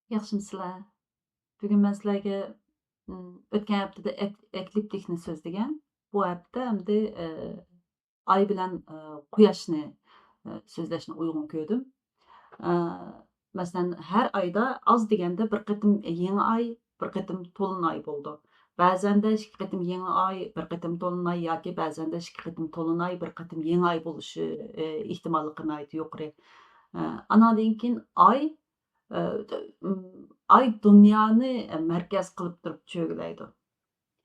Yaxshimisilar? Bugun men sizlarga o'tgan haftada ekliptikni so'zlagan. Bu hafta endi oy bilan quyoshni so'zlashni uyg'un ko'rdim. Eee, Masalan, har oyda oz deganda bir qatim yangi oy, bir qatim to'lin oy bo'ldi. Ba'zanda ikki qatim yangi oy, bir qatim to'lin oy yoki ba'zanda ikki qatim to'lin oy, bir qatim yangi oy bo'lishi ehtimolliqi nihoyatda yuqori. Andan keyin oy ay dunyoni markaz qilib turib cho'g'laydi.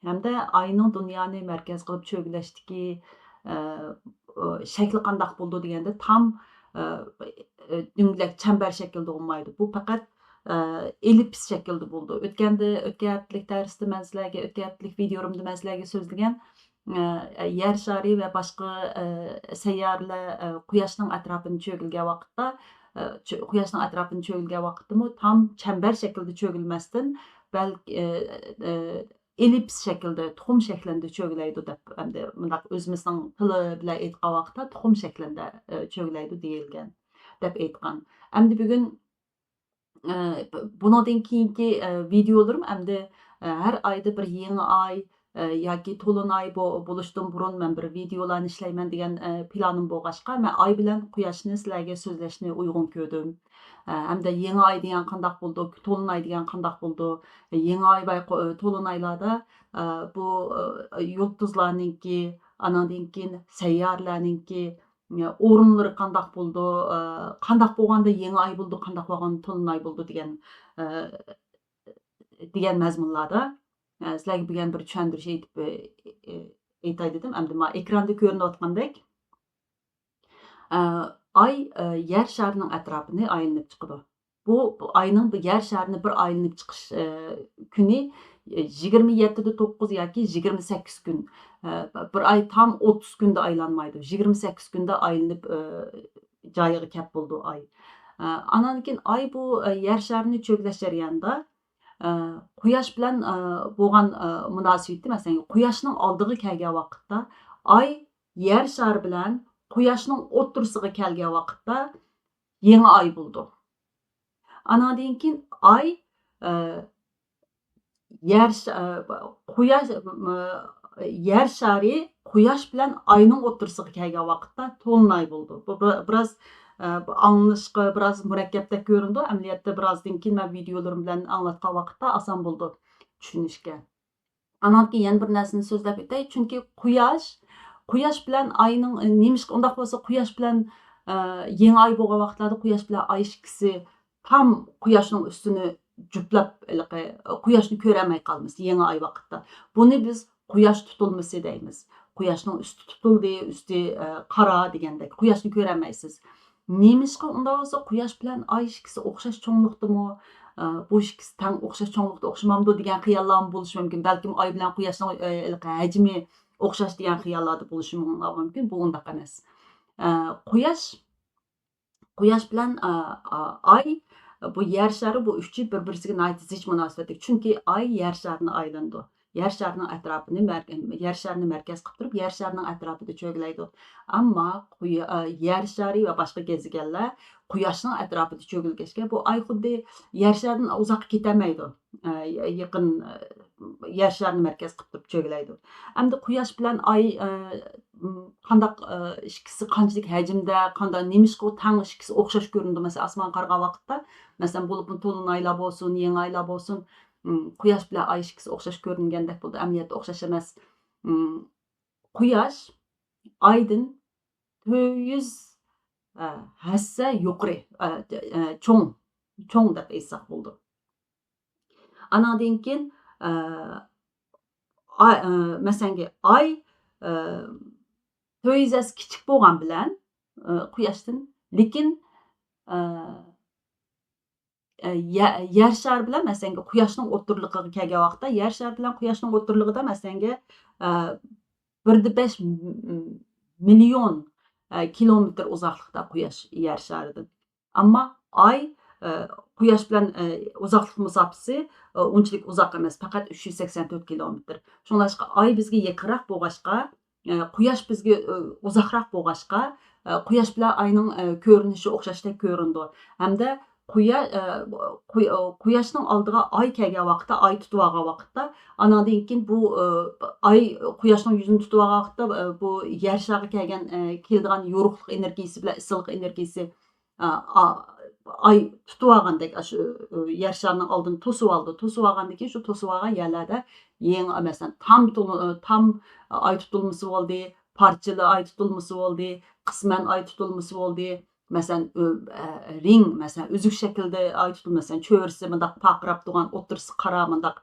Hamda ayning dunyoni markaz qilib cho'g'lashdiki shakli qandoq bo'ldi deganda tam do'ngrak chambar shaklida bo'lmaydi. Bu faqat ellips shaklda bo'ldi. O'tgan haftalik darsda man sizlarga, o'tgan haftalik videomda man sizlarga so'zlagan yer shari va boshqa sayyoralar quyoshning atrofini cho'g'ilgan vaqtda quyoshning atrofini cho'g'ilgan vaqtdami tam chambar shaklida cho'g'ilmasdan balki ellips shaklida, tuxum shaklida cho'g'laydi deb endi bundaq o'zimizning tili bilan aytgan vaqtda tuxum shaklida cho'g'laydi deyilgan deb aytgan. Endi bugun bundan keyingi videolarim endi har oyda bir yangi oy yoki to'lin oy bo'lishdan burun men bir videolarni ishlayman degan planim bo'lg'achqa men oy bilan quyoshni sizlarga so'zlashni uyg'un ko'rdim. Hamda yangi oy degan qandoq bo'ldi, to'lin oy degan qandoq bo'ldi. Yangi oy va to'lin oylarda bu yulduzlarninki, andan keyin sayyoralarninki o'rinlari qandoq bo'ldi, qandoq bo'lganda yangi oy bo'ldi, qandoq bo'lganda to'lin oy bo'ldi degan mazmunlarda sizlarga bugun bir tushuntirish aytay dedim. Endi mana ekranda ko'rinayotgandek oy yer sharining atrofini aylanib chiqadi. Bu oyning yer sharini bir aylanib chiqish kuni 27-9 yoki 28 kun. Bir oy tam 30 kunda aylanmaydi. 28 kunda aylanib joyiga kelib bo'ldi oy. Andan keyin oy bu yer sharini cho'g'lash jarayonida quyosh bilan bo'lgan munosabatni, masalan, quyoshning oldiga kelgan vaqtda oy yer shari bilan quyoshning o'rtasiga kelgan vaqtda yangi oy bo'ldi. Andan keyin oy yer shari quyosh bilan oyning o'rtasiga kelgan vaqtda to'lin oy bo'ldi. Bu biroz anglashga biroz murakkabdek ko'rindi. Amaliyotda birozdan keyin men videolarim bilan anglatgan vaqtda oson bo'ldi tushunishga. Andan keyin yana bir narsani so'zlab o'tay, chunki quyosh bilan oyning nima undaq bo'lsa quyosh bilan yangi oy bo'lgan vaqtlarda quyosh bilan oy ikkisi tam quyoshning ustini juplab quyoshni ko'rolmay qolamiz yangi oy vaqtida. Buni biz quyosh tutilmasi deymiz. Quyoshning usti tutildi, usti qora degandek quyoshni ko'rolmaysiz. Nemishqa unda bo'lsa quyosh bilan oy ikkisi o'xshash cho'nglikdimi? Bu ikkisi tang o'xshash cho'nglikda o'xshamamdi degan xiyollar bo'lishi mumkin. Balkim oy bilan quyoshning hajmi o'xshash degan xiyollarda bo'lishi mumkin. Bu undaq emas. Quyosh bilan oy bu yer shari bu uchchi bir-birisiga nihoyatda zich munosabatli. Chunki oy yer sharini aylandi. Yer sharining atrofini yer sharini markaz qilib turib, yer sharining atrofida cho'g'laydi. Ammo yer shari va boshqa gezegenlar quyoshning atrofida cho'g'ilgachga bu oy xuddi yer sharidan uzoqqa ketolmaydi. Yaqin yer sharini markaz qilib turib cho'g'laydi. Endi quyosh bilan oy qandoq ikkisi qanchalik hajmda, qanday nemishqa tang ikkisi o'xshash ko'rindi. Masalan, osmon qaragan vaqtda, masalan, bo'lib to'lin oylar bo'lsin, yangi oylar bo'lsin, quyosh bilan oy ikkisi o'xshash ko'ringandek bo'ldi. Amaliyotda o'xshash emas. Quyosh oydan 400 hassa yuqori, cho'ng deb aytsak bo'ldi. Andan keyin masalan, oy 400 hassa kichik bo'lgan bilan quyoshdan, lekin yer shari bilan masalan quyoshning o'rtaligiga kelgan vaqtda yer shari bilan quyoshning o'rtaligida masalan 1,5 million kilometr uzoqlikda quyosh yer sharidan. Ammo oy quyosh bilan uzoqlik masofasi unchalik uzoq emas, faqat 384 kilometr. Shunlashqa oy bizga yaqinroq bo'lg'achqa, quyosh bizga uzoqroq bo'lg'achqa, quyosh bilan oyning ko'rinishi o'xshashdek ko'rindi. Hamda quyoshning oldiga oy kelgan vaqtda, oy tutib olgan vaqtda, anandan keyin bu oy quyoshning yuzini tutib olgan vaqtda bu yer shariga keladigan yorug'lik energiyasi bilan issiqlik energiyasi oy tutib olgandek shu yer sharining oldini to'sib oldi. To'sib olgandan keyin shu to'sib olgan yerlarda yangi masalan tam oy tutilmasi bo'ldi, parchalı oy tutilmasi bo'ldi, qisman oy tutilmasi bo'ldi. Masalan, ring, masalan, üzük şəkildə ay tutulması, çövrəsi mındaq paqırab durğan, o'tirisi qara mındaq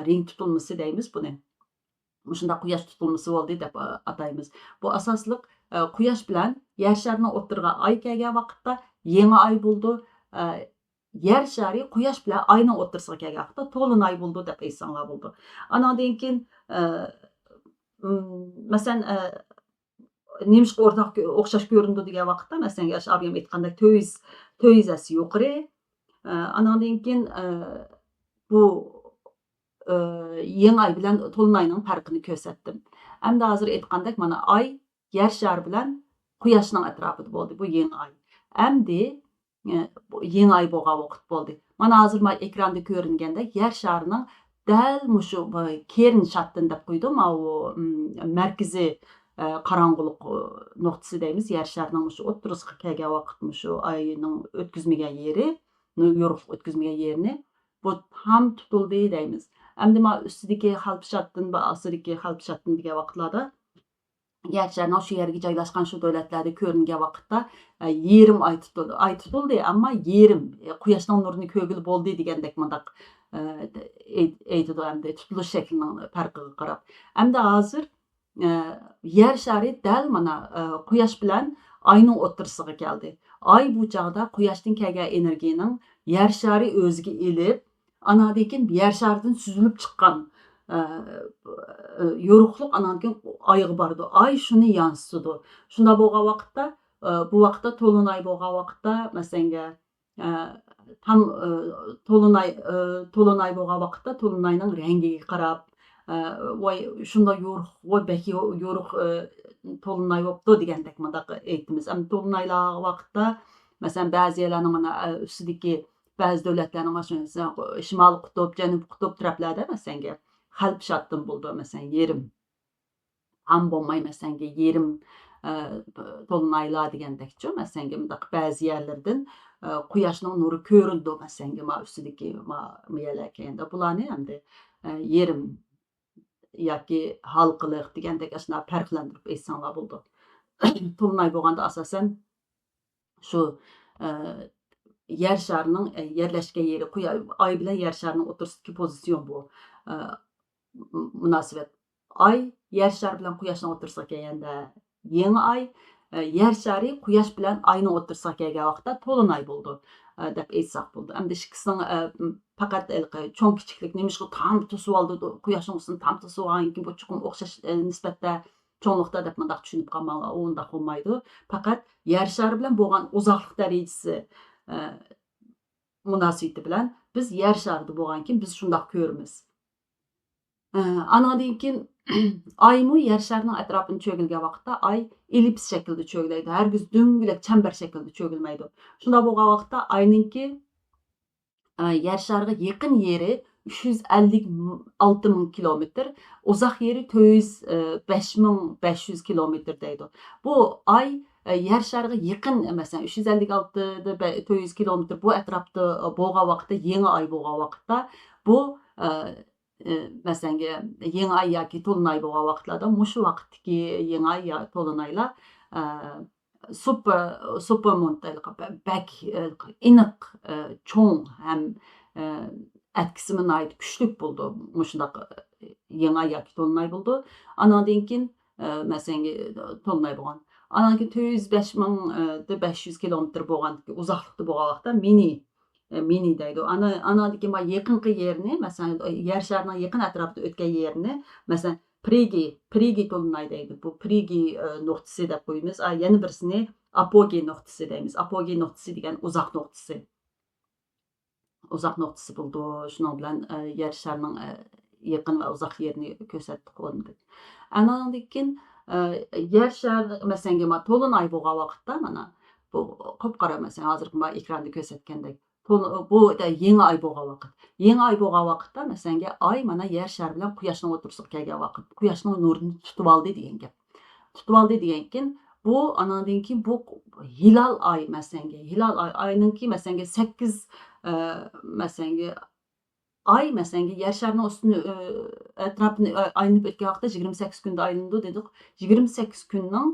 ring tutulması deymiz buni. Muşundaq quyosh tutulması bo'ldi deb ataymiz. Bu asoslıq quyosh bilan yer sharining o'tirg'a oy kelgan vaqtda yangi oy bo'ldi. Yer shari quyosh bilan oyning o'tirsiga kelgan vaqtda to'lin oy bo'ldi deb aytsanlar bo'ldi. Anandan keyin masalan nemishqa o'xshash ko'rindi degan vaqtda masalan yosh abim aytgandek 400 yuqori. Anandan keyin bu yangi oy bilan to'lin oyning farqini ko'rsatdim. Endi hozir aytgandek mana oy yer shari bilan quyoshning atrofida bo'ldi bu yangi oy. Endi yangi oy bo'lgan vaqt bo'ldi. Mana hozir men ekranda ko'ringandek yer sharining dal mushu kerin shattin deb qo'ydim. U markaziy qarong'uliq nuqtasi deymiz. Yer sharining mushu o'ttirisiga kelgan vaqt mushu oyning o'tkazmagan yeri, yorug'lik o'tkazmagan yerini bu ham tutildi deymiz. Endi men ustidagi xalpshattin va ostidagi xalpshattin degan vaqtlarda yer sharining shu yerga joylashgan shu davlatlarda ko'ringan vaqtda yerim oy tutildi. Oy tutildi, ammo yerim quyoshning nurini ko'gil bo'ldi degandek mundaq aytadi endi tutilish shaklining farqiga qarab. Endi hozir yer shari dal mana quyosh bilan oyning o'tirisiga keldi. Oy bu chog'da quyoshdan kelgan energiyaning yer shari o'ziga elib, anandan keyin yer sharidan suzilib chiqqan yorug'lik anandan keyin oyga bordi. Oy shuni yansıtdi. Shunda bo'lgan vaqtda bu vaqtda to'lin oy bo'lgan vaqtda masalan tam to'lin oy bo'lgan vaqtda to'lin oyning rangiga qarab voy shunda yo'ruq, voy bek yo'ruq to'lin oy bo'pti degandek mundaq aytamiz. Endi to'lin oylar vaqtda masalan ba'zi yerlarning mana ustidagi ba'zi davlatlarning masalan shimoliy qutb, janubiy qutb taraflarda masalan xalpshattin bo'ldi masalan yerim. Ham bo'lmay masalan yerim to'lin oylar degandekchi masalan mundaq ba'zi yerlardan quyoshning nuri ko'rindi masalan ma ustidagi yerlarga endi bularni endi yerim yoki halqiliq degandek shunday farqlantirib aytsanlar bo'ldi. To'lin oy bo'lganda asosan shu yer sharining yerlashgan yeri oy bilan yer sharining o'tirsidagi pozitsion bu munosabat. Oy yer shari bilan quyoshning o'tirisiga kelganda yangi oy, yer shari quyosh bilan oyning o'tirisiga kelgan vaqtda to'lin oy bo'ldi deb aytsak bo'ldi. Endi ikkisining faqat cho'ng kichiklik nemishqa tam to'sib oldi, quyoshning o'zini tam to'sib olgandan keyin bu chuqur o'xshash nisbatda cho'nglikda deb mundaq tushunib qolmang, undaq bo'lmaydi. Faqat yer shari bilan bo'lgan uzoqlik darajasi munosabati bilan biz yer sharida bo'lgan keyin biz shundoq ko'ramiz. Anandan keyin oymu yer sharining atrofini cho'gilgan vaqtda oy ellips shaklida cho'giladi. Hargiz do'ngilak chambar shaklida cho'gilmaydi. Shunda bo'lgan vaqtda oyninki yer shariga yaqin yeri 356 ming kilometr, uzoq yeri 405.500 kilometr deydi. Bu oy yer shariga yaqin masalan 356 400 kilometr bu atrofda bo'lgan vaqtda yangi oy bo'lgan vaqtda bu masalan yangi oy yoki to'lin oy bo'lgan vaqtlarda mushu vaqtdagi yangi oy yoki to'lin oylar supermoon bak aniq cho'ng ham etkisi nihoyat kuchli bo'ldi. Mushundaq yangi oy yoki to'lin oy bo'ldi. Anandan keyin masalan to'lin oy bo'lgan. Anandan keyin 405.500 kilometr bo'lgan uzoqlikda bo'lgan vaqtda mini deydi. Anandan keyin yaqinqi yerni masalan yer sharining yaqin atrofida o'tgan yerni masalan Prigi to'lin oy deydi. Bu Prigi nuqtasi deb qo'yamiz. Yana birisini apogey nuqtasi deymiz. Apogey nuqtasi degan uzoq nuqtasi. Uzoq nuqtasi bo'ldi. Shuning bilan yer sharining yaqin va uzoq yerini ko'rsatib qo'ydi. Anandan keyin yer shari masalan to'lin oy bo'lgan vaqtda mana bu qop-qara masalan hozirgi man ekranda ko'rsatgandek bu yangi oy bo'lgan vaqt. Yangi oy bo'lgan vaqtda masalan oy mana yer shari bilan quyoshning o'tirisiga kelgan vaqt. Quyoshning nurini tutib oldi degan gap. Tutib oldi degankin bu anandan keyin bu hilal oy masalan hilal oy oyninki masalan 8 masalan ay masalan yer sharining ustini atrofini aylanib o'tgan vaqtda 28 kunda aylandi dedik. 28 kunning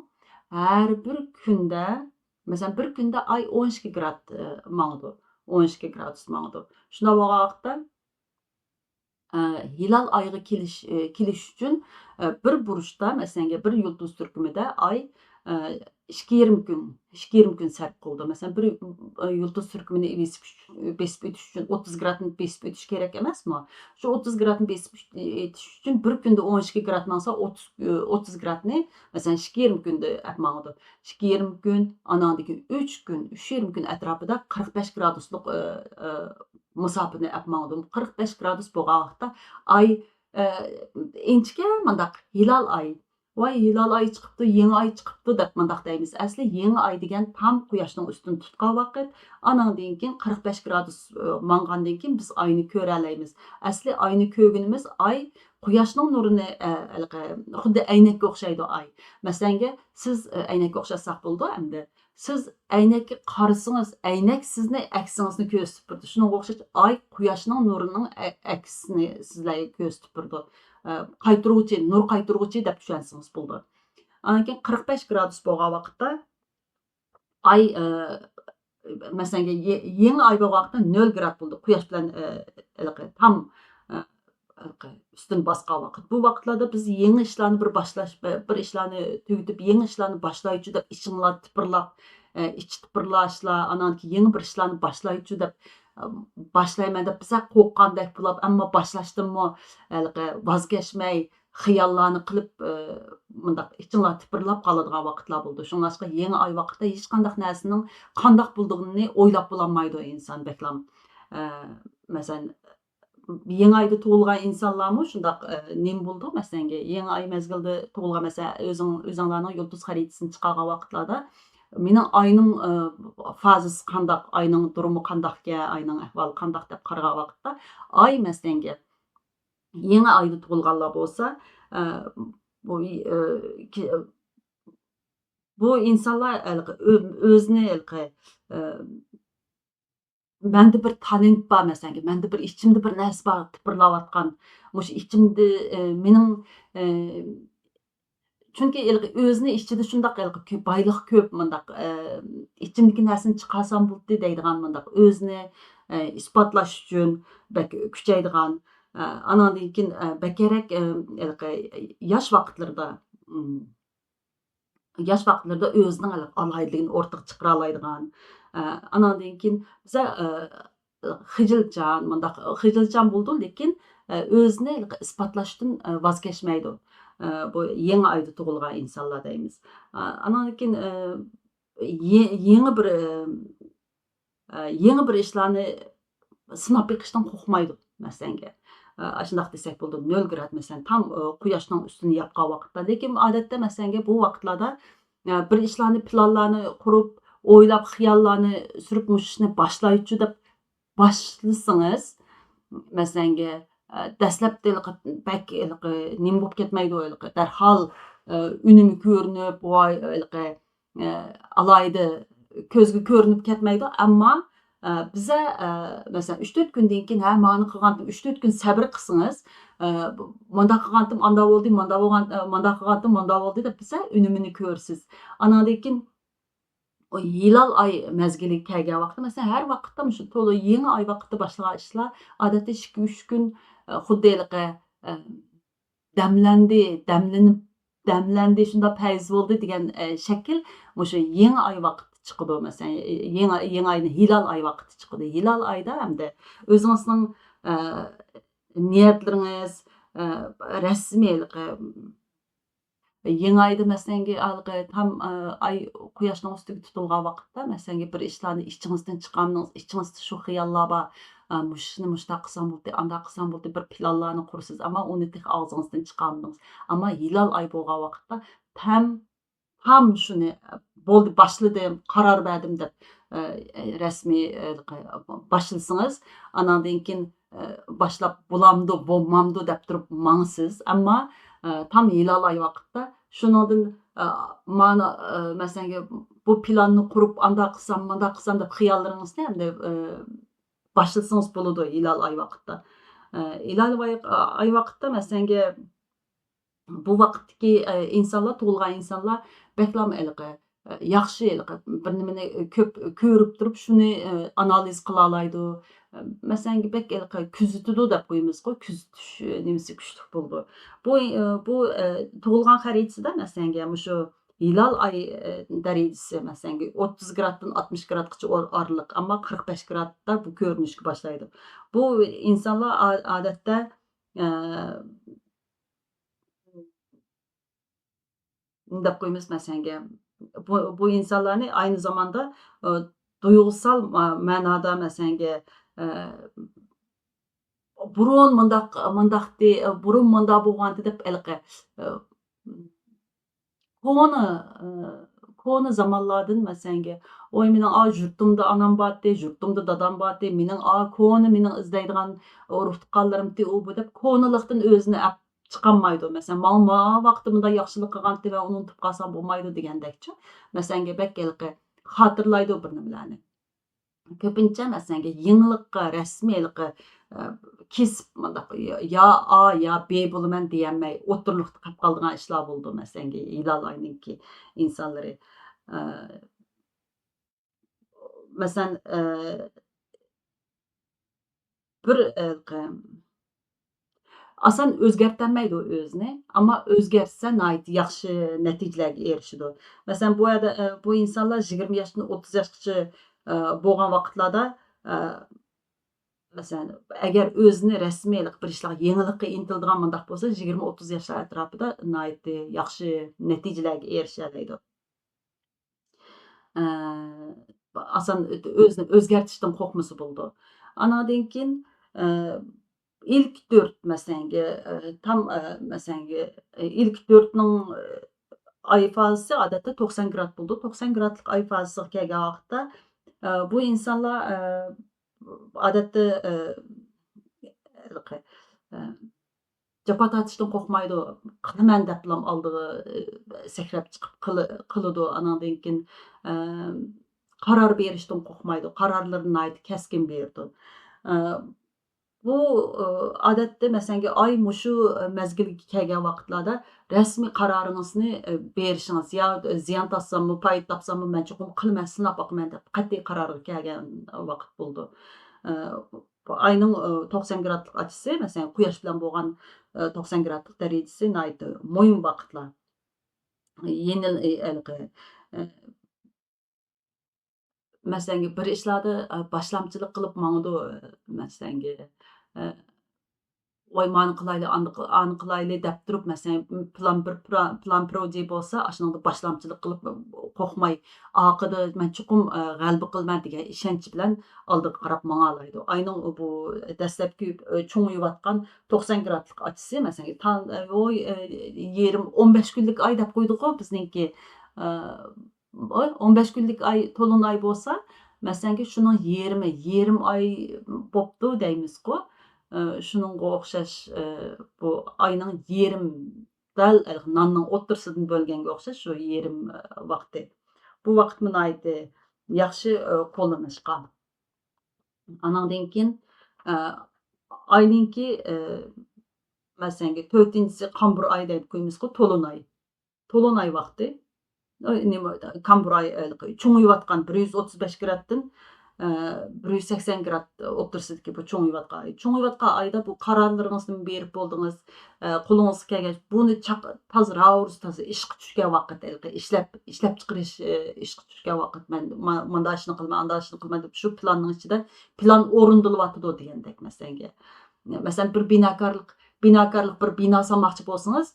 har bir kunda masalan bir kunda ay 12 grad mangdi. 12 gradus mangdi. Shunda bo'lgan vaqtda hilal oyga kelish uchun bir burchda masalan bir yulduz turkumida ay 2,5 kun sarf qildi. Masalan bir yulduz turkumini besib o'tish uchun 30 gradni besib o'tish kerak emasmi? Shu 30 gradni besib o'tish uchun bir kunda 12 grad mangsa 30 gradni masalan 2,5 kunda mangdi. 2,5 kun, andan keyin 3 kun, 3,5 kun atrofida 45 graduslik masofani mangdim. 45 gradus bo'lgan vaqtda ay inchga mandaq hilal oy voy hilal oy chiqibdi, yangi oy chiqibdi deb mandaq deymiz. Asli yangi oy degan tam quyoshning ustini tutgan vaqt. Anandan keyin 45 gradus mang'andan keyin biz oyni ko'ra olamiz. Asli oyni ko'rgunimiz oy quyoshning nurini xuddi aynakka o'xshaydi oy. Masalan, siz aynakka o'xshasak bo'ldi endi. Siz aynakka qarasangiz, aynak sizni aksingizni ko'rsatib turdi. Shunga o'xshash oy quyoshning nurining aksini sizlarga ko'rsatib turdi. Qaytaruvchi, nur qaytaruvchi deb tushunsangiz bo'ldi. Andan keyin 45 gradus bo'lgan vaqtda ay masalan yangi oy bo'lgan vaqtda 0 grad bo'ldi. Quyosh bilan tam üstün basqan vaqt. Bu vaqtlarda biz yangi ishlarni bir ishlarni tugatib, yangi ishlarni boshlaychi deb ichinglar tipirlab, ichi tipirlashlar, andan keyin yangi bir ishlarni boshlaychi deb boshlayman deb biza qo'rqqandek bo'lib, ammo boshlashdanmi voz kechmay, xiyollarni qilib, bundaq ichinglar tipirlab qoladigan vaqtlar bo'ldi. Shuningdek, yangi oy vaqtida hech qanday narsaning qandoq bo'lganini o'ylab bo'lolmaydi inson beklam. Masalan yangi oyda tug'ilgan insonlarmi shundoq nima bo'ldi masalan yangi oy mezgilda tug'ilgan masalan o'zinglarning yulduz xaritasini chiqargan vaqtlarda mening oyning fazasi qandoq, oyning durumi qandoqga, oyning ahvoli qandoq deb qaragan vaqtda oy masalan yangi oyda tug'ilganlar bo'lsa bu insonlar o'zini menda bir talent bor masalan, menda bir ichimda bir narsa bor tipirlayotgan. Mush ichimda mening chunki o'zini ichida shundoq boylik ko'p mundaq ichimdagi narsani chiqarsam bo'ldi deydigan mundaq o'zini isbotlash uchun kuchaydigan andan keyin bakarak yosh vaqtlarda o'zining alohidligini o'rtaga chiqara oladigan andan keyin biza xijilchan bo'ldi, lekin o'zini isbotlashdan voz kechmaydi. Bu yangi oyda tug'ilgan insonlar deymiz. Andan keyin yangi bir ishlarni sinab beqishdan qo'rqmaydi masalan. Shundoq desak bo'ldi 0 grad masalan tam quyoshning ustini yopgan vaqtda. Lekin odatda masalan bu vaqtlarda bir ishlarni planlarni qurib, o'ylab xiyollarni surib mushishni boshlaychi deb boshlasangiz masalan dastlabda bak nima bo'lib ketmaydi darhol unumi ko'rinib voy alayda ko'zga ko'rinib ketmaydi, ammo biza masalan 3-4 kundan keyin mani qilgandim 3-4 kun sabr qilsangiz manda qilgandim anda bo'ldi, manda qilgandim manda bo'ldi deb biza unumini ko'rsiz. Andan keyin o hilal oy mezgili kelgan vaqtda masalan har vaqtda shu to'la yangi oy vaqtida boshlagan ishlar odatda 2-3 kun xuddi damlandi shunda payz bo'ldi degan shakl o'sha yangi oy vaqti chiqadi masalan yangi oyni hilal oy vaqti chiqadi. Hilal oyda hamda o'zingizning niyatlaringiz rasmiy yangi oyda masalan tam oy quyoshning ustiga tutilgan vaqtda masalan bir ishlarni ichingizdan chiqardingiz, ichingizda shu xiyollar bor, mushni mushtaq qilsam bo'ldi, anda qilsam bo'ldi, bir planlarni qursiz, ammo uni og'zingizdan chiqardingiz. Ammo hilal oy bo'lgan vaqtda tam ham shuni bo'ldi boshladim, qaror berdim deb rasmiy boshlasangiz, anandan keyin boshlab bo'lamdi, bo'lmamdi deb turib mangsiz. Ammo tam hilol oy vaqtda shuningdan mana masalan bu planni qurib, anda qilsam, munda qilsam deb xiyollaringizni endi boshlasangiz bo'ladi hilol oy vaqtda. Hilol oy vaqtda masalan bu vaqtdagi insonlar, tug'ilgan insonlar baklam yaxshi bir nimani ko'p ko'rib turib shuni analiz qila oladi. Masalan, bak kuzatadi deb qo'yamiz-ku, kuzatish nimasi kuchli bo'ldi. Bu tug'ilgan xaritasida masalan shu hilol oy darajasi masalan 30 graddan 60 gradgacha oraliq, ammo 45 gradda bu ko'rinishga boshlaydi. Bu insonlar odatda deb qo'yamiz masalan bu insonlarni ayni zamanda duyg'usal ma'noda masalan burun mundaqdi, burun mundaq bo'lgandi deb ko'na ko'na zamonlardan masalan oy mening yurtimda anam bordi, yurtimda dadam bordi, mening ko'na mening izlaydigan urug' tuqqanlarimdi u bu deb ko'nalikdan o'zini chiqolmaydi. Masalan, vaqtimda yaxshilik qilgandi va uni unutib qolsam bo'lmaydi degandekchi. Masalan, bak xotirlaydi bir nimalarni. Ko'pincha masalan yangilikqa rasmiy kesib mundaq yo B bo'laman deyolmay o'tirliqda qolib qoladigan ishlar bo'ldi. Masalan, hilol oyninki insonlari. Masalan, bir asan o'zgartirmaydi o'zini, ammo o'zgartsa nihoyat yaxshi natijalarga erishadi. Masalan, bu yerda bu insonlar 20 yoshdan 30 yoshgacha bo'lgan vaqtlarda masalan, agar o'zini rasmiy bir ishlarga yangilikqa intiladigan mundaq bo'lsa, 20-30 yoshlar atrofida nihoyat yaxshi natijalarga erisha oladi. Asan o'zini o'zgartirishdan qo'rqmasa bo'ldi. Andan keyin ilk 4 masalan tam masalan ilk 4ning oy fazasi odatda 90 grad bo'ldi. 90 gradlik oy fazasiga kelgan vaqtda bu insonlar odatda jafo tortishdan qo'rqmaydi. Qilaman deb oldiga sakrab chiqib qiladi. Andan keyin qaror berishdan qo'rqmaydi. Qarorlarini nihoyat keskin berdi. Bu odatda masalan oy mushu mazgilga kelgan vaqtlarda rasmiy qaroringizni berishingiz yo ziyon topsammi, foyda topsammi, men chuqur qilmay sinab boqaman deb qat'iy qarorga kelgan vaqt bo'ldi. Ayning 90 gradlik ochisi masalan quyosh bilan bo'lgan 90 gradlik darajasi nihoyat mo'yin vaqtlar. Yengil masalan bir ishlarda boshlamchilik qilib mangdi masalan voy mani qilayli, ani qilayli deb turib masalan plan proje bo'lsa, ashuningda boshlamchilik qilib qo'rqmay oqida men chuqur g'alaba qilaman degan ishonch bilan oldiga qarab mang'alaydi. Ayning bu dastlabki cho'ng'iyotgan 90 gradlik ochisi masalan yerim 15 kunlik oy deb qo'ydik-ku bizningki 15 kunlik oy to'lin oy bo'lsa, masalan shuning yerim oy bo'pti deymiz-ku. Shuningga o'xshash bu oyning yerim dal nonning o'rtasidan bo'lganga o'xshash shu yerim vaqti. Bu vaqt nihoyat yaxshi qo'llanishga. Andan keyin oyninki masalan 4-si qambur oy deb qo'yamiz-ku, to'lin oy. To'lin oy vaqti. Nima qambur oy cho'ng'iyotgan 135 graddan 180 grad o'rtasidagi bu cho'ng'iyotgan oy. Cho'ng'iyotgan oyda bu qarorlaringizni berib bo'ldingiz, qo'lingizga kelgach, buni toza ishga tushgan vaqt, ishlab chiqarish ishga tushgan vaqt. Men mana shuni qilman, anda shuni qilman deb shu planning ichida plan o'rindilyotdi degandek masalan bir binokorlik bir bino solmoqchi bo'lsangiz,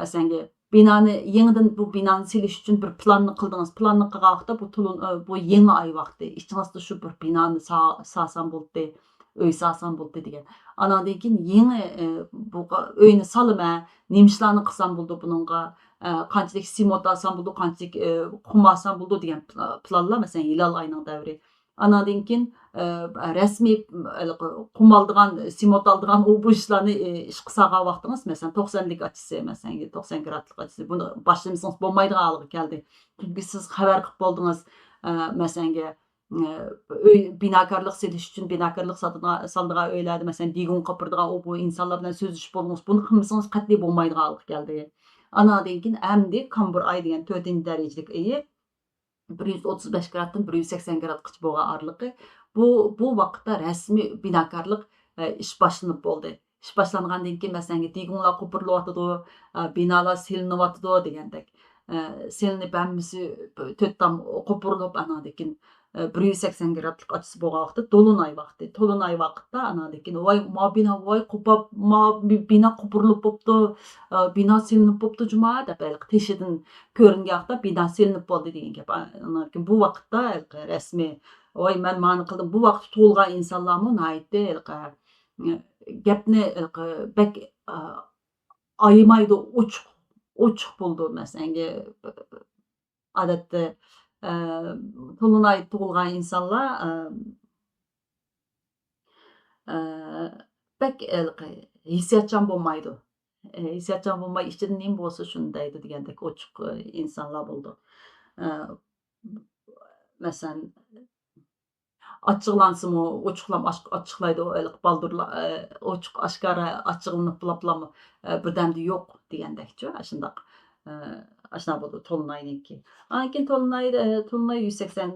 masalan binoni yangidan bu binoni silish uchun bir planni qildingiz. Planni qilgan vaqtda bu yangi oy vaqti. Ichingizda shu bir binoni solsam bo'ldi, uy solsam bo'ldi degan. Andan keyin yangi bu uyni solaman, nima ishlarni qilsam bo'ldi buningga. qanchalik sement olsam bo'ldi, qanchalik qum olsam bo'ldi degan planlar, masalan, hilal oyning davri. Andan keyin rasmiy qum oldigan, sement oldigan bu ishlarni ishqa solgan vaqtingiz, masalan, 90lik ochisi, masalan, 90 gradlik ochisi. Buni boshlamasangiz bo'lmaydigan holga keldi. Chunki siz xabar qilib bo'ldingiz, masalan, uy binokorlik selish uchun binokorlik soldigan uylarda, masalan, digun qopirdigan bu insonlar bilan so'zlashib bo'ldingiz. Buni qilmasangiz qat'iy bo'lmaydigan holga keldi. Andan keyin endi Kambur ay degan 4-darajalik ayi 135 graddan 180 gradgacha bo'lgan oraliqi. Bu vaqtda rasmiy binokorlik ish boshlanib bo'ldi. Ish boshlangandan keyin masalan, digunlar qopirilyotidi, binolar selinyotidi degandek. Selinib hammasi 4 tam qopirilib, andan keyin 180 gradlik ochisi bo'lgan vaqtda dolunay vaqti. Dolunay vaqtda andan keyin voy bino voy qopab, bino qopirilib bo'pti, bino selinib bo'pti juma deb teshidan ko'ringan vaqtda bino selinib bo'ldi degan gap. Andan keyin bu vaqtda rasmiy voy men ma'ni qildim. Bu vaqt tug'ilgan insonlarmi nihoyatda gapni bak aymaydi, ochiq bo'ldi. Masalan, odatda Dolunay tug'ilgan insonlar bak hissiyotchan bo'lmaydi. Hissiyotchan bo'lmay ichidan nima bo'lsa shuni deydi degandek ochiq insonlar bo'ldi. Masalan, ochiqlansimi, ochiqlaydi, baldurlar ochiq oshkora ochiqlanib bulaplarmi birdamda yo'q degandekchi, shundoq. Ashuna bo'ldi Tolunayninki. Andan keyin Tolunay 180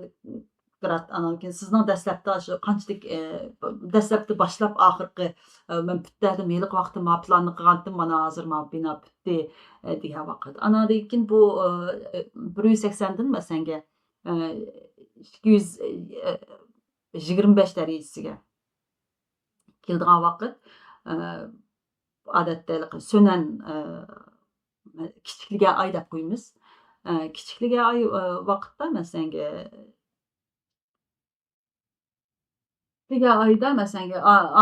grad. Andan keyin sizning dastlabda shu qanchalik dastlabda boshlab oxirgi men bitdim, yiliq vaqtim ma planni qilgandim, mana hozir ma bino bitdi degan vaqt. Andan keyin bu 180 dan masalan 225 darajasiga keladigan vaqt odatda so'nan kichikliga ay deb qo'yamiz. Kichikliga ay vaqtda masalan kichikliga ayda masalan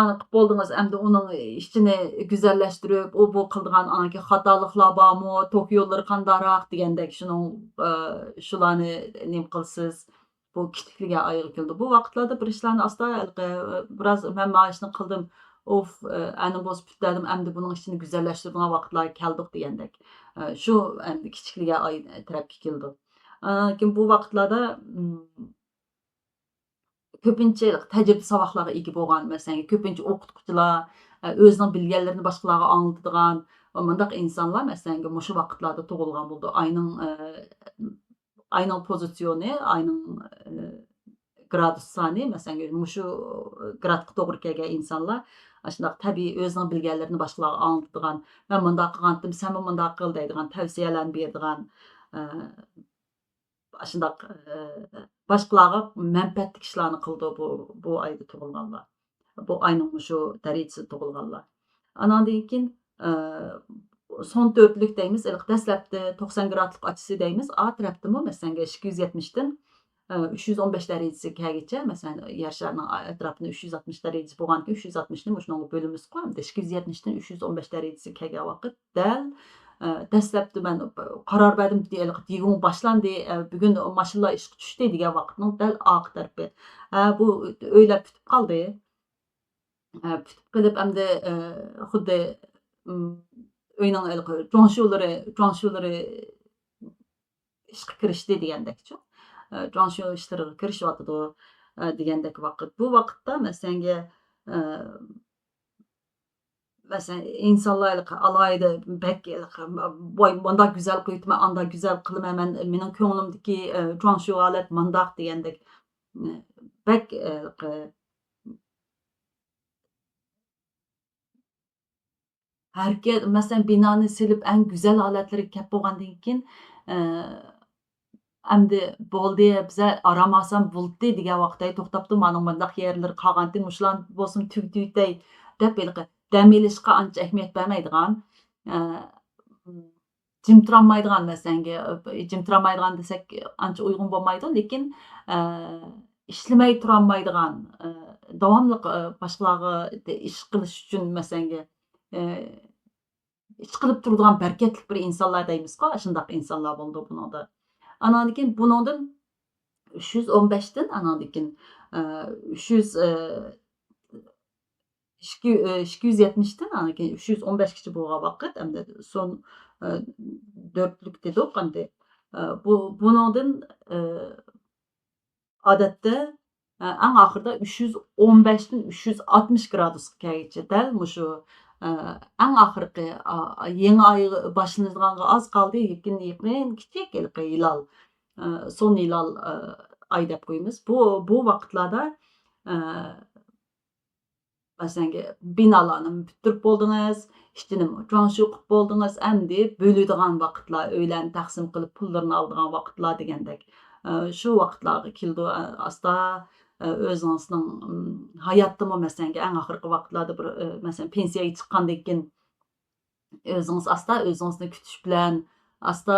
aniq bo'ldingiz, endi uning ishini go'zallashtirib, bu qildigan anaki xatoliklar bormi, tok yo'llari qandaroq degandek shularni nima qilsiz? Bu kichikliga ayga keldi. Bu vaqtlarda bir ishlarni asta biroz men mana ishni qildim. Of, ani bosib bitdim, endi buning ishini go'zallashtiradigan vaqtlar keldik degandek. Shu endi kichikliga ay tarafga keldi. Keyin bu vaqtlarda ko'pincha tajriba saboqlarga ega bo'lgan, masalan, ko'pincha o'qituvchilar o'zining bilganlarini boshqalarga anglatadigan bundaq insonlar masalan, mushu vaqtlarda tug'ilgan bo'ldi. Ayning pozitsioni, ayning gradus soni, masalan, mushu gradga to'g'ri kelgan insonlar shundoq tabiiy o'zining bilganlarini boshqalarga anglatadigan, men bundoq qilgandim, sen bundoq qil deydigan tavsiyalarni beradigan, shundoq boshqalarga manfaatli ishlarni qildi bu oyda tug'ilganlar. Bu ayning mushu darajasida tug'ilganlar. Andan keyin son 4'lük deymiz, dastlabda 90 gradlik ochisi deymiz. A tarafdami masalan 270 dan 315 darajasiga kelgacha, masalan, yer sharining atrofini 360 darajasi bo'lganki, 360 ni shunga bo'limiz qo'yamiz. 270 dan 315 darajasiga kelgan vaqt dal dastlabda men qaror berdim digun boshlandi, bugun mashinalar ishga tushdi degan vaqtning dal oq tarafi. Bu o'ylab bitib qoldi. Bitib qilib endi xuddi uyning jonshulari ishga kirishdi degandekchi. Jonshul ishlariga kirishyotidi degandek vaqt. Bu vaqtda masalan insonlar alayda bak voy bundoq go'zal qo'yibman, andoq go'zal qilaman, mening ko'nglimdagi jonshu holat mundoq degandek bak harakat, masalan, binoni silib eng go'zal holatlariga kelib bo'lgandan keyin endi bo'ldi, biza aram olsam bo'ldi degan vaqtda to'xtabdi, mana bundaq yerlar qolgandan shularni bo'lsin tugitay deb dam olishga ancha ahamiyat bermaydigan, jim turolmaydigan, masalan, jim turolmaydigan desak ancha uyg'un bo'lmaydi, lekin ishlamay turolmaydigan, davomli boshqalarga ish qilish uchun masalan ish qilib turadigan barkatli bir insonlar deymiz-ku, shundoq insonlar bo'ldi buningda. Andan keyin buningdan 315 dan andan keyin 300 270 dan andan keyin 315 gacha bo'lgan vaqt, hamda son 4'lük dedik endi. Buningdan odatda eng oxirida 315 dan 360 gradusga kelguncha dal mushu eng oxirgi yangi oy boshlanadiganga oz qoldi, yaqin kichik hilol, son hilol oy deb qo'yamiz. Bu vaqtlarda masalan, binolarni bitirib bo'ldingiz, ishchini jo'nshu qilib bo'ldingiz, endi bo'ladigan vaqtlar, uylarni taqsim qilib pullarni oladigan vaqtlar degandek. Shu vaqtlarga keldi asta o'zingizning hayotdami masalan, eng oxirgi vaqtlarda bir masalan, pensiyaga chiqqandan keyin o'zingiz asta o'zingizni kutish bilan, asta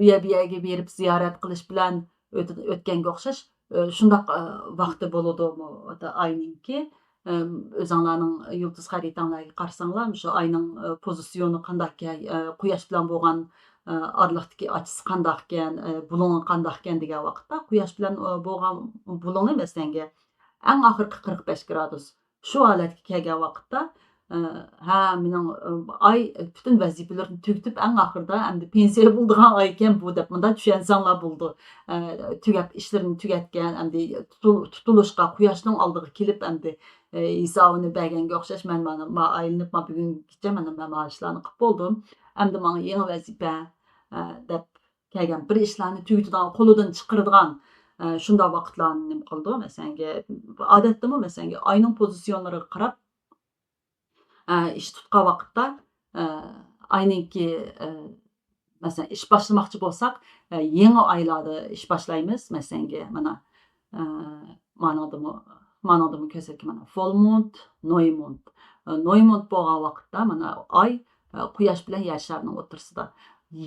uya bu yerga berib ziyorat qilish bilan o'tganga o'xshash shundoq vaqti bo'ladi oyninki. O'zinglarning yulduz xaritanlarga qarasanglar, shu oyning pozitsioni qandaqkan, quyosh bilan bo'lgan oraliqdagi ochisi qandaqkan, bulungi qandaqkan degan vaqtda quyosh bilan bo'lgan bulungi masalan, eng oxirgi 45 gradus. Shu holatga kelgan vaqtda ha, mening oy butun vazifalarni tugatib, eng oxirida endi pensiya bo'ladigan oy ekan bu deb bunday tushansanglar bo'ldi. Tugab ishlarini tugatgan, endi tutilishga quyoshning oldiga kelib endi hisobini berganga o'xshash mana aylanib bugungacha mana ishlarni qilib bo'ldim. Endi menga yangi vazifa deb kelgan bir ishlarni tugatadigan, qo'lidan chiqaradigan shunday vaqtlarni nima qildi. Masalan, odatdami masalan, oyning pozitsiyonlariga qarab ish tutgan vaqtda ayniki masalan ish boshlamoqchi bo'lsak, yangi oylarda ish boshlaymiz. Masalan, mana ma'nodami ko'rsatgan mana full moon, neumond. Neumond bo'lgan vaqtda mana oy quyosh bilan yer sharining o'rtasida.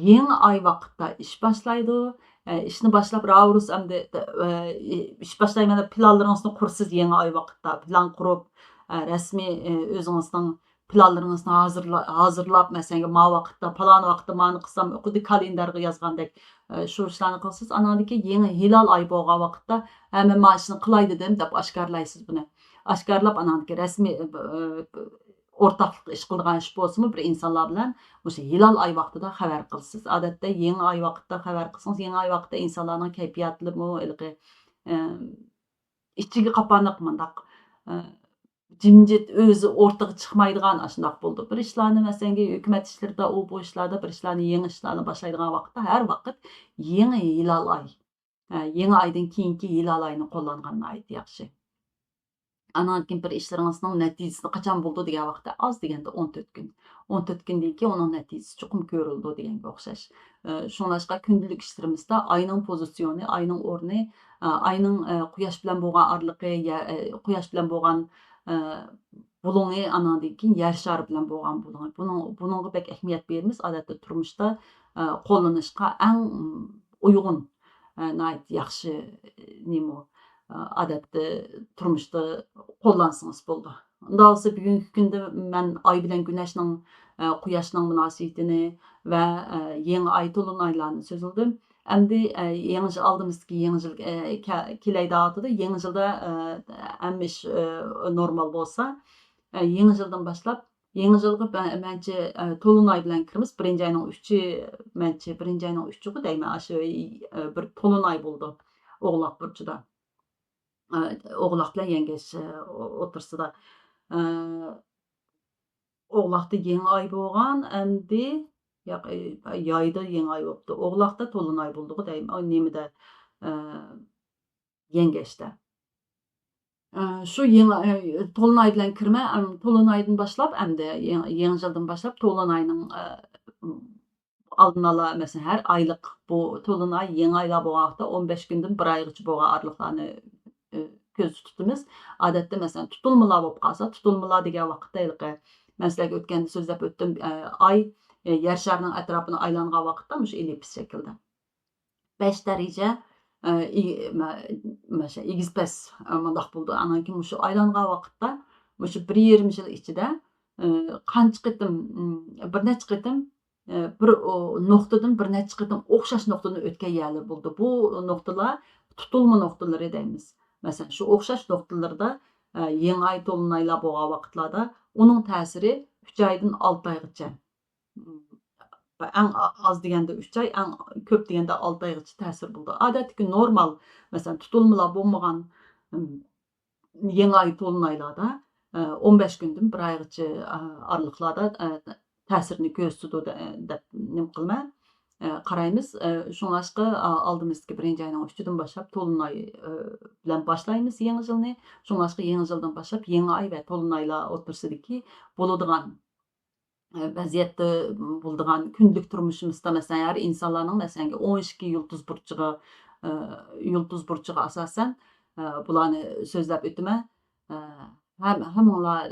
Yangi oy vaqtda ish boshlaydi. Ishni boshlab ravrus endi ish boshlayman deb planlaringizni qursiz yangi oy vaqtda. Plan qurib, rasmiy o'zingizning planlaringizni hozirlab, masalan, ma vaqtda, falon vaqtda mani qilsam, xuddi kalendarga yozgandek shu ishlarni qilsiz. Andan keyin yangi hilol oy bo'lgan vaqtda men mana shuni qilay dedim deb oshkorlaysiz buni. Oshkorlab andan keyin rasmiy o'rtaqlik ish qiladigan ish bo'lsa-mu bir insonlar bilan o'sha hilol oy vaqtida xabar qilsiz. Odatda yangi oy vaqtida xabar qilsangiz, yangi oy vaqtida insonlarning kayfiyatlimi, ichiga qapanib mundaq jimjit o'zi o'rtaga chiqmaydigan shundoq bo'ldi. Bir ishlarni masalan, hukumat ishlarida, u bu ishlarda bir ishlarni, yangi ishlarni boshlaydigan vaqtda har vaqt yangi hilol oy, yangi oydan keyingi hilol oyni qo'llanganini aytdi yaxshi. Andan keyin bir ishlaringizning natijasi qachon bo'ldi degan vaqtda oz deganda 14 kun. 14 kundan keyin uning natijasi chuqur ko'rildi deganga o'xshash. Shunlashqa kundalik ishlarimizda oyning pozitsioni, oyning o'rni, oyning quyosh bilan bo'lgan oraliqi, quyosh bilan bo'lgan bulungi, andan keyin yer shari bilan bo'lgan bulungi. Buningga bek ahamiyat beramiz. Odatda turmushda qo'llanishga eng uyg'un, yaxshi nima odatda turmushda qo'llansangiz bo'ldi. Unda olsa bugungi kunda men oy bilan Güneşning, quyoshning munosabatini va yangi oy to'lin oylarni so'zildim. Endi yangi yil oldimizdagi yangi yil kelaydi haftada, yangi yilda hammish normal bo'lsa, yangi yildan boshlab yangi yilga mencha to'lin oy bilan kiramiz. 1-oyning 3-i, mencha 1-oyning 3-i deyman, shu bir to'lin oy bo'ldi O'g'loq burchida. O'g'loq bilan yengeç o'rtasida O'g'loqda yangi oy bo'lgan, endi yayda yangi oy bo'libdi. O'g'loqda to'lin oy bo'ldi deyman, nimada yengeçda. Shu yangi to'lin oy bilan kirma, to'lin oydan boshlab, endi yangi yildan boshlab to'lin oyning oldin ola masalan har oylik bu to'lin oy yangi oylar bo'lgan vaqtda 15 kundan 1 oygacha bo'lgan oraliqlarni ko'z tutamiz. Odatda masalan tutilmalar bo'lib qolsa, tutilmalar degan vaqtda men sizlarga o'tganda so'zlab o'tdim, oy yer sharining atrofini aylangan vaqtda shu ellips shaklda 5 daraja mana egizpas mundaq bo'ldi. Andan keyin shu aylangan vaqtda shu 1,5 yil ichida qancha qitim, bir necha qitim, bir nuqtadan bir necha qitim o'xshash nuqtadan o'tgan yerlar bo'ldi. Bu nuqtalar tutilma nuqtalari deymiz. Masalan, shu o'xshash nuqtalarda yangi oy to'lunaylar bo'lgan vaqtlarda uning ta'siri 3 oydan 6 oygacha. Eng az deganda 3 oy, eng ko'p deganda 6 oygacha ta'sir bo'ldi. Odatdagi normal, masalan, tutilmalar bo'lmagan yangi oy to'lunaylarda 15 kundan 1 oygacha aralıqlarda ta'sirini ko'rsatadi deb nima qilma qaraymiz. Shunlashqa oldimizdagi 1-oyning 3-dan boshlab to'lunay bilan boshlaymiz yangi yilni. Shunlashqa yangi yildan boshlab yangi oy va to'lunaylar o'rtasidagi bo'ladigan vaziyatda bo'ladigan kunlik turmushimizda masalan har insonlarning masalan 12 yulduz burchiga asosan bularni so'zlab o'taman. Hammanglar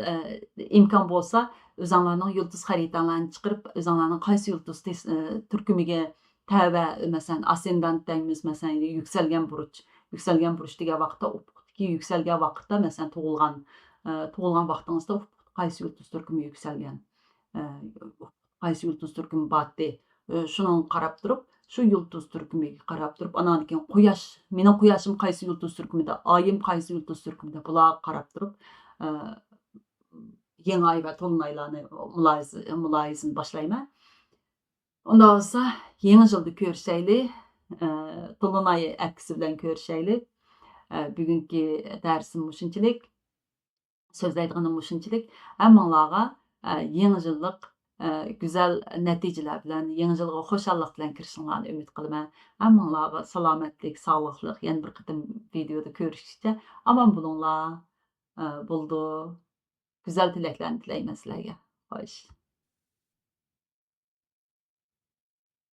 imkon bo'lsa o'zinglarning yulduz xaritalarini chiqarib, o'zinglarning qaysi yulduz turkumiga tava, masalan, ascendant deymiz, masalan, yuksalgan burch degan vaqtda, ufqdagi yuksalgan vaqtda, masalan, tug'ilgan vaqtingizda qaysi yulduz turkumi yuksalgan, qaysi yulduz turkumi botdi, shuni qarab turib, shu yulduz turkumiga qarab turib, andan keyin quyosh, mening quyoshim qaysi yulduz turkumida, oyim qaysi yulduz turkumida, bularga qarab turib, yangi oy va to'lunaylarni mulohazani boshlayman. Unda bo'lsa, yangi yilda ko'rishaylik, to'lunay aksi bilan ko'rishaylik. Bugungi darsim mushunchalik, so'zlaydiganim mushunchalik. Hammanglarga yangi yillik güzel natijalar bilan, yangi yilga xushallik bilan kirishinglarni umid qilaman. Hammanglarga salomatlik, sog'liqlik, yana bir qitim videoda ko'rishguncha omon bo'linglar. Bo'ldi. Güzel tilaklarni tilayman sizlarga. Xo'sh.